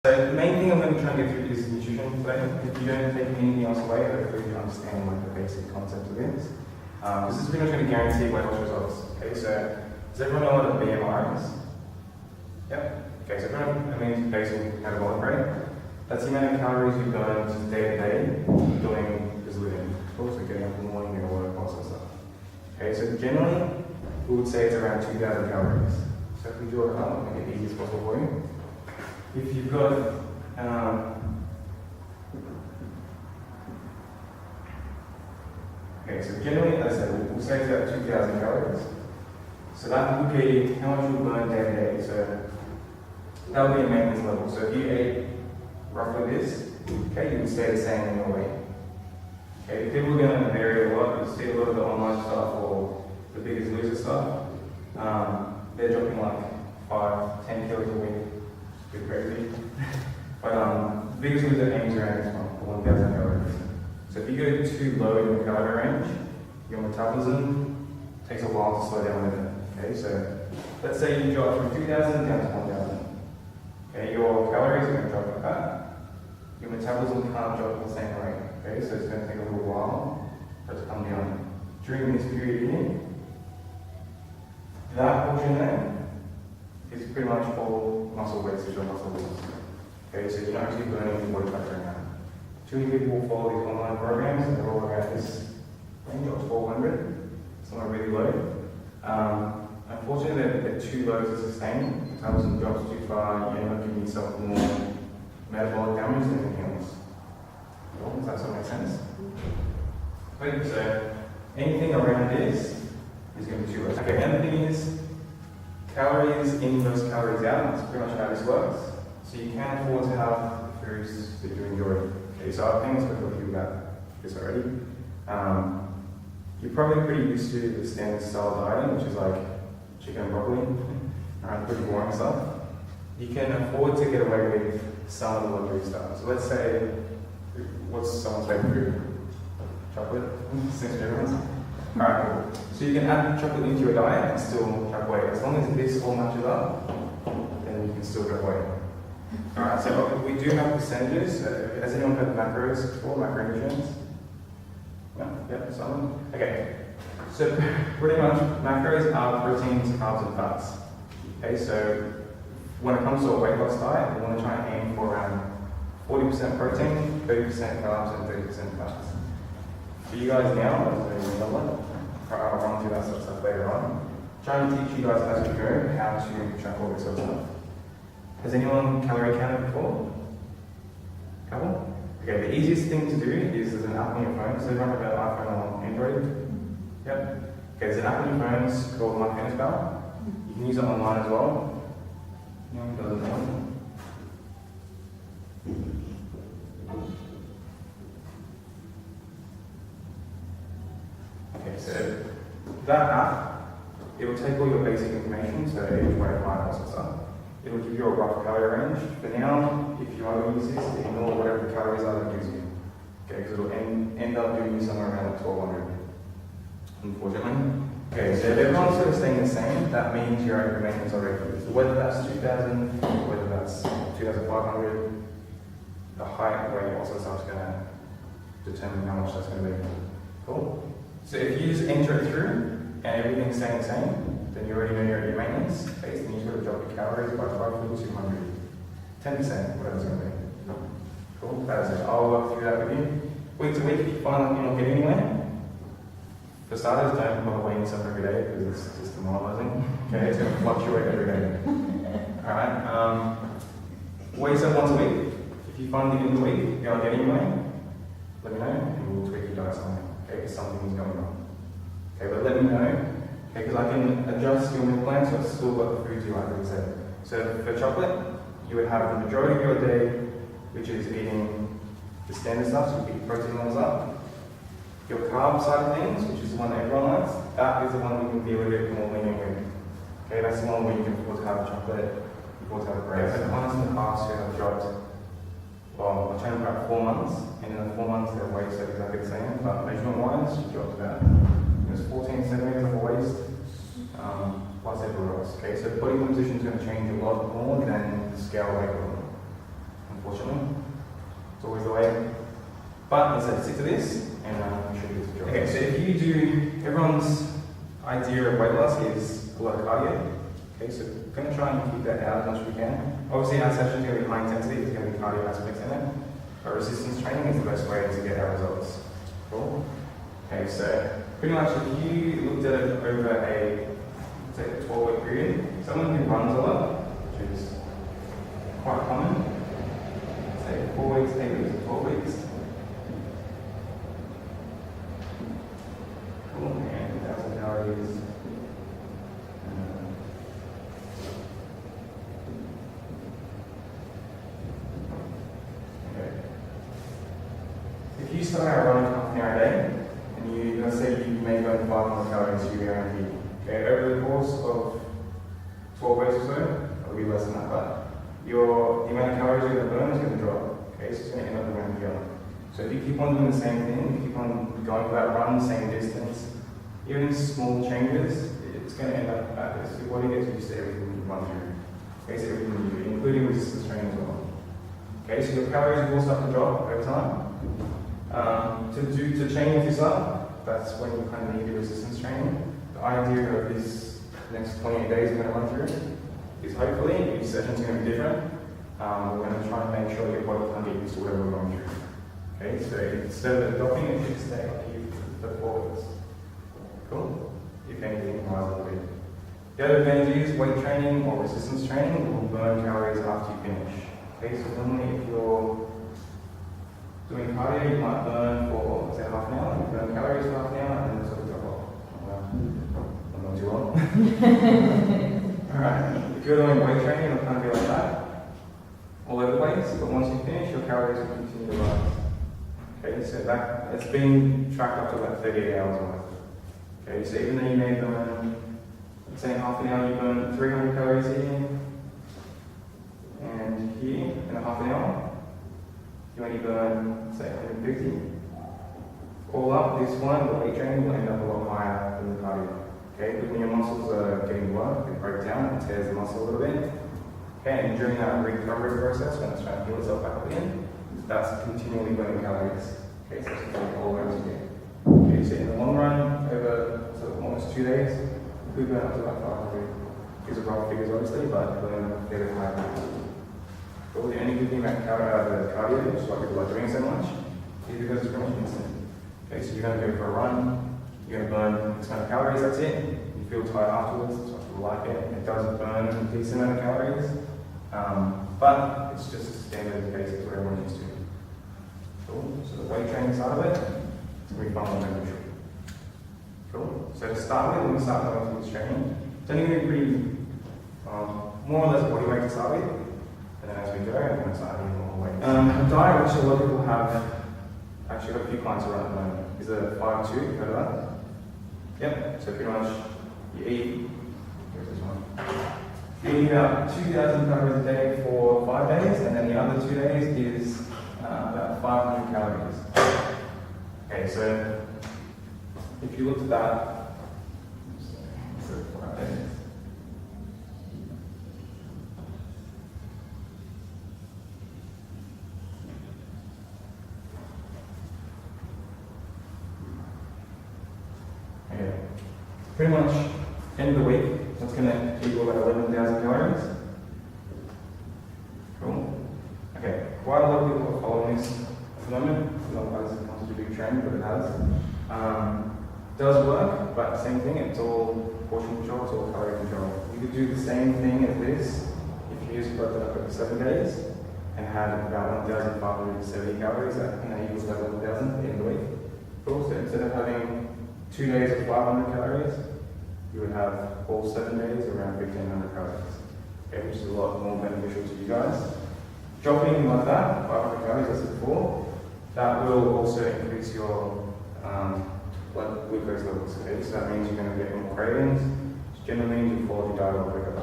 So the main thing I'm going to try and get through is nutrition today. If you don't take anything else away, hopefully you understand like the basic concept of this. This is pretty much going to guarantee weight loss results. Okay, so does everyone know what a BMR is? Yep. Okay, so everyone, that means basic metabolic rate. That's the amount of calories you burn day to day doing just living. Also getting up in the morning, doing work, all sorts of stuff. Okay, so generally we would say it's around 2,000 calories. So if we draw it up, we'll make it easy as possible for you. If you've got okay, so generally, as I said, we'll say it's about 2,000 calories. So that would be how much you burn day to day. So that would be a maintenance level. So if you ate roughly this, okay, you would stay the same in your weight. Okay, people are going to vary a lot. You see a lot of the online stuff or the Biggest Loser stuff. They're dropping like 5, 10 kilos a week. It's a bit crazy. But Biggest Loser aims around this one, 1,000 calories. So if you go too low in the calorie range, your metabolism takes a while to slow down with it. Okay, so let's say you drop from 2,000 down to 1,000. Okay, your calories are going to drop like that. Your metabolism can't drop at the same rate. Okay, so it's going to take a little while for it to come down. During this period here, that portion there is pretty much all muscle wastage or muscle loss. Okay, so you're not actually burning any body fat right now. Too many people will follow these online programs and they're all around this range of 1,200, somewhere really low. Unfortunately, they're too low to sustain. Metabolism drops too far, you end up giving yourself more metabolic damage than anything else. Does that sort of make sense? Okay, so anything around this is going to be too low. Okay, and the thing is, calories in versus calories out, that's pretty much how this works. So you can afford to have foods that you enjoy. Okay, so I think I've spoken to you about this already. You're probably pretty used to the standard style dieting, which is like chicken and broccoli, pretty boring stuff. You can afford to get away with some of the luxury stuff. So let's say, what's someone's favorite food? Chocolate? Since everyone's. Alright, cool. So you can add chocolate into your diet and still track weight. As long as this all matches up, then you can still get weight. Alright, so we do have percentages. Has anyone heard of macros before, macronutrients? No? Yep, someone? Okay. So pretty much macros are proteins, carbs, and fats. Okay, so when it comes to a weight loss diet, we want to try and aim for around 40% protein, 30% carbs, and 30% fats. For you guys now, I'll run through that sort of stuff later on. Trying to teach you guys as we go how to track all this sort of stuff. Has anyone calorie counted before? Couple? Okay, the easiest thing to do is there's an app on your phone. So everyone have an iPhone or Android? Yep. Okay, there's an app on your phone, it's called MyFitnessPal. You can use it online as well. Anyone doesn't know? Okay, so that app, it will take all your basic information, so age, weight, height, all sorts of stuff. It will give you a rough calorie range. For now, if you are going to use this, ignore whatever the calories are that it gives you. Okay, because it will end up giving you somewhere around like 1,200, unfortunately. Okay, so if everyone's sort of staying the same, that means you're at your maintenance already. So whether that's 2,000, whether that's 2,500, the height, weight, also stuff's going to determine how much that's going to be. Cool. So if you just enter it through and everything's staying the same, then you already know you're at your maintenance phase, and you just got to drop your calories by roughly 200. 10%, whatever it's going to be. Cool, that is it. I'll work through that with you. Week to week, if you find like you're not getting anywhere, for starters, don't bother weighing yourself every day because it's just demoralizing. Okay, it's going to fluctuate every day. Alright, weigh yourself once a week. If you find that in the week you're not getting anywhere, let me know and we'll tweak your diet something. Okay, because something is going on. Okay, but let me know. Okay, because I can adjust your meal plan so it's still got the foods you like, like I said. So for chocolate, you would have the majority of your day, which is eating the standard stuff, so you keep protein levels up. Your carb side of things, which is the one that everyone likes, that is the one we can be a little bit more lenient with. Okay, that's the one where you can afford to have chocolate, you can afford to have bread. So clients in the past who have dropped, well, I trained about 4 months, and in the 4 months their waist are exactly the same, but measurement-wise, she dropped about, it was 14 centimeters of waist, plus everywhere else. Okay, so body composition is going to change a lot more than the scale weight will. unfortunately. It's always the way. But instead, stick to this, and you should get the job. Okay, so if you do, everyone's idea of weight loss is a lot of cardio. Okay, so we're going to try and keep that out as much as we can. Obviously, our session is going to be high intensity, there's going to be cardio aspects in it. But resistance training is the best way to get our results. Cool? Okay, so pretty much if you looked at it over a, say, 12-week period, someone who runs a lot, which is quite common, say 4 weeks, 8 weeks, 12 weeks. Cool, and 1,000 calories. If you start out running half an hour a day, and you, let's say you may burn 500 calories, you're guaranteed. Okay, over the course of 12 weeks or so, it'll be less than that, but the amount of calories you're going to burn is going to drop. Okay, so it's going to end up around here. So if you keep on doing the same thing, keep on going for that run, same distance, even small changes, it's going to end up at this. Your body gets used to everything you run through. Okay, so everything you do, including resistance training as well. Okay, so your calories will start to drop over time. To change this up, that's when you kind of need your resistance training. The idea of this next 28 days we're going to run through is hopefully each session's going to be different. We're going to try and make sure your body can get used to whatever we're going through. Okay, so instead of dropping, it should stay up here for 4 weeks. Cool? If anything, rise a little bit. The other advantage is weight training or resistance training will burn calories after you finish. Okay, so normally if you're doing cardio, you might burn for, say, half an hour, you burn calories for half an hour, and then sort of drop off. I'm not too long. Alright, if you're doing weight training, it'll kind of be like that, all over the place, but once you finish, your calories will continue to rise. Okay, so that, it's been tracked up to about 38 hours worth. Okay, so even though you may burn, let's say half an hour, you burn 300 calories here, and here, in a half an hour, you only burn, say, 150. All up, this one, the weight training will end up a lot higher than the cardio. Okay, but when your muscles are getting work, it breaks down, it tears the muscle a little bit. Okay, and during that recovery process, when it's trying to heal itself back up again, that's continually burning calories. Okay, so it's going to all around again. Okay, so in the long run, over almost 2 days, you could burn up to about 500. These are rough figures, obviously, but they'll end up fairly high. But the only good thing about the cardio, which is why people are doing so much, is because it's pretty much instant. Okay, so you're going to go for a run, you're going to burn this amount of calories, that's it. You feel tired afterwards, that's why people like it. It does burn a decent amount of calories, but it's just a standard basic where everyone used to. Cool, so the weight training side of it, it's going to be fun and beneficial. Cool, so to start with, when we start going through this training, it's only going to be pretty, more or less body weight to start with. And then as we go, we're going to start adding more weight. A diet which a lot of people have, actually got a few clients around at the moment, is a 5-2, you heard of that? Yep, so pretty much you eat, here's this one. You eat about 2,000 calories a day for 5 days, and then the other 2 days is about 500 calories. Okay, so if you looked at that, so 5 days. Pretty much, end of the week, that's going to equal about 11,000 calories. Cool. Okay, quite a lot of people are following this at the moment. Not as it comes to big training, but it has. Does work, but same thing, it's all portion control, it's all calorie control. You could do the same thing as this if you just broke it up over 7 days and had about 1,570 calories, that equals about 11,000 at the end of the week. Cool, so instead of having 2 days of 500 calories, you would have all 7 days around 1,500 calories, okay, which is a lot more beneficial to you guys. Dropping like that, 500 calories, as I said before, that will also increase your blood glucose levels, okay, so that means you're going to get more cravings, which generally means you fall off your diet a lot quicker,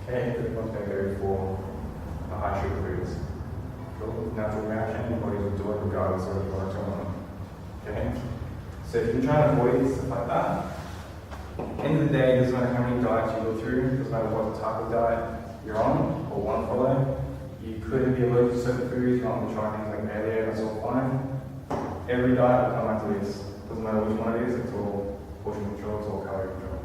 okay, everyone's going to go for high sugar foods. Cool, natural reaction, your body will do it regardless of what you want to on, okay. So if you can try and avoid stuff like that, end of the day, it doesn't matter how many diets you go through, it doesn't matter what type of diet you're on or want to follow, You could be allergic to certain foods, you don't want to try things like paleo, that's all fine. Every diet will come back to this. Doesn't matter which one it is, it's all portion control, it's all calorie control.